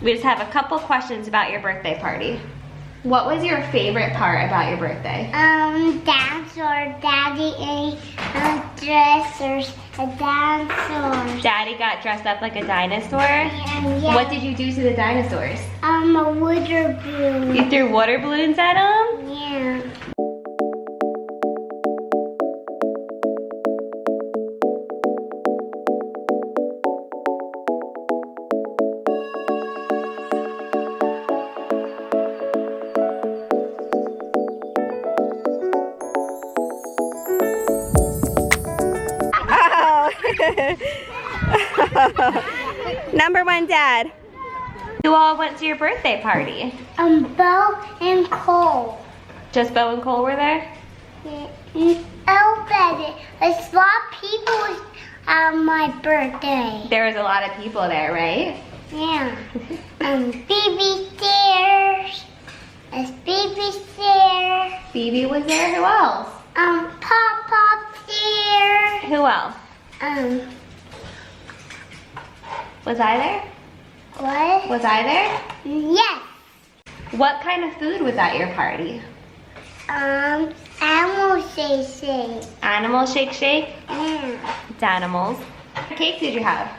We just have a couple questions about your birthday party. What was your favorite part about your birthday? Dinosaur. Daddy ate dressers. A dinosaur. Daddy got dressed up like a dinosaur? Yeah. What did you do to the dinosaurs? A water balloon. You threw water balloons at them? Yeah. Number one, Dad. Who all went to your birthday party? Bo and Cole. Just Bo and Cole were there? Everybody. A lot of people on my birthday. There was a lot of people there, right? Yeah. Baby stairs. There's baby stairs. Phoebe was there. Who else? Pop stairs. Who else? Was I there? What? Was I there? Yes. What kind of food was at your party? Animal shake. Animal shake shake? Yeah. It's animals. What cake did you have?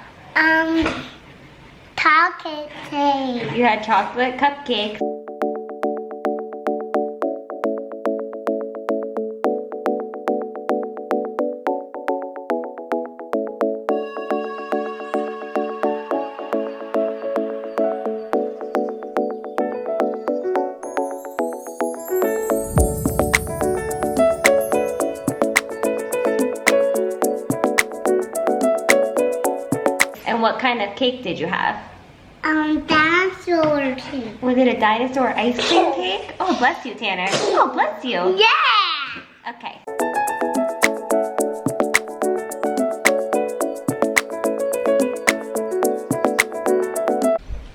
Chocolate cake. You had chocolate cupcakes. And what kind of cake did you have? Dinosaur cake. Was it a dinosaur ice cream cake? Oh, bless you, Tanner. Oh, bless you. Yeah. Okay.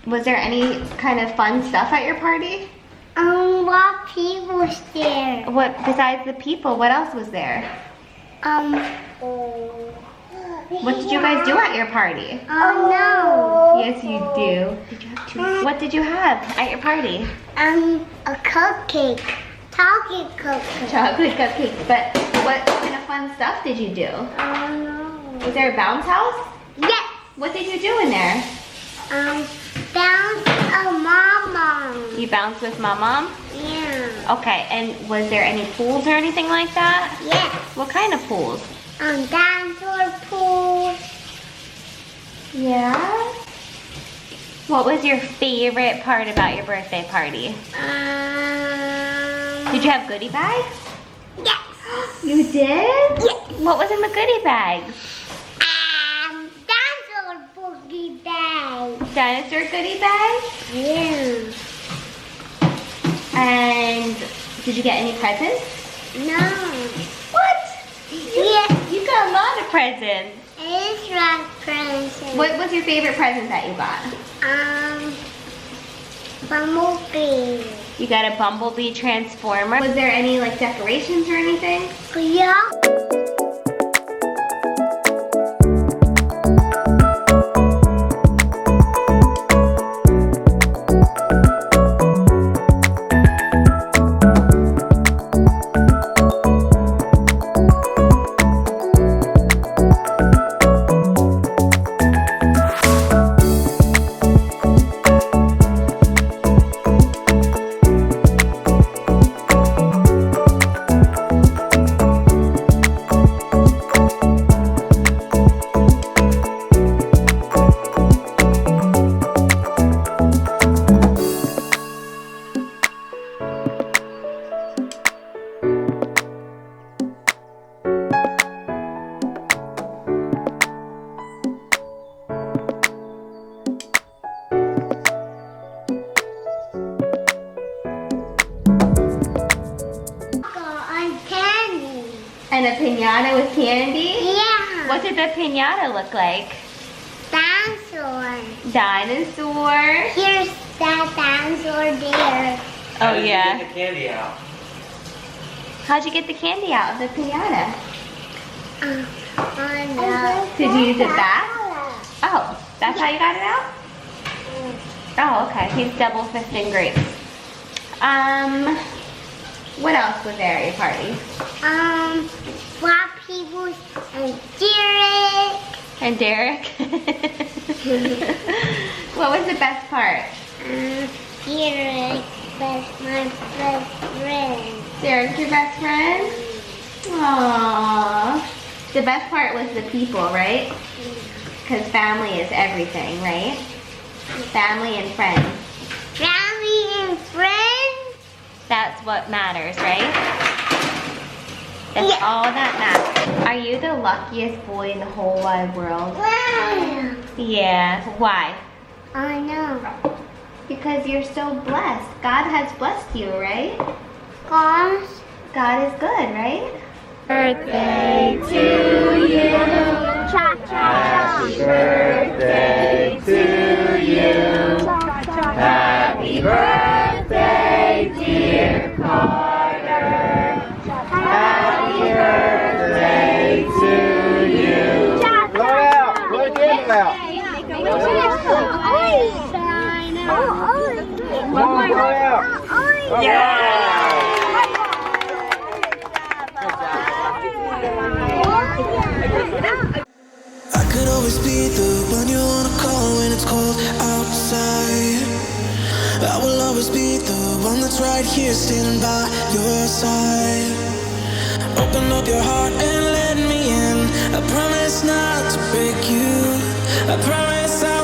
Was there any kind of fun stuff at your party? What people was there? What, besides the people, what else was there? What did you guys do at your party? Oh no. Yes, you do. Did you have two? What did you have at your party? A cupcake. Chocolate cupcake. Chocolate cupcake. But what kind of fun stuff did you do? Oh no. Was there a bounce house? Yes. What did you do in there? Bounce a mama. You bounced with Mom? Yeah. Okay, and was there any pools or anything like that? Yes. What kind of pools? Dinosaur pool. Yeah? What was your favorite part about your birthday party? Did you have goodie bags? Yes. You did? Yes. What was in the goodie bags? Dinosaur boogie bag. Dinosaur goodie bags? Yeah. And did you get any presents? No. What? Yes. You got a lot of presents. It's rock present. What was your favorite present that you got? Bumblebee. You got a Bumblebee transformer. Was there any like decorations or anything? Yeah. And a piñata with candy? Yeah. What did the piñata look like? Dinosaur. Dinosaur. Here's that dinosaur there. Oh yeah. Get the candy out. How'd you get the candy out of the piñata? Oh no. Did you use a bat? Oh, that's how you got it out? Oh, okay. He's double fisting grapes. What else was there at your party? Floppy was and Derek. And Derek? What was the best part? Derek was my best friend. Derek's your best friend? Aww. The best part was the people, right? Because family is everything, right? Family and friends. Family and friends? That's what matters, right? That's all that matters. Are you the luckiest boy in the whole wide world? Wow. Yeah. Why? I know. Because you're so blessed. God has blessed you, right? Gosh. God is good, right? Birthday to you. Cha-cha. Happy birthday to you. Happy birthday, dear Carter. Happy birthday to you. Blow it out. Blow the candle out. Come on, blow it out. Yeah. I could always be the one you wanna call when it's cold outside. I will always be the one that's right here standing by your side. Open up your heart and let me in. I promise not to break you. I promise I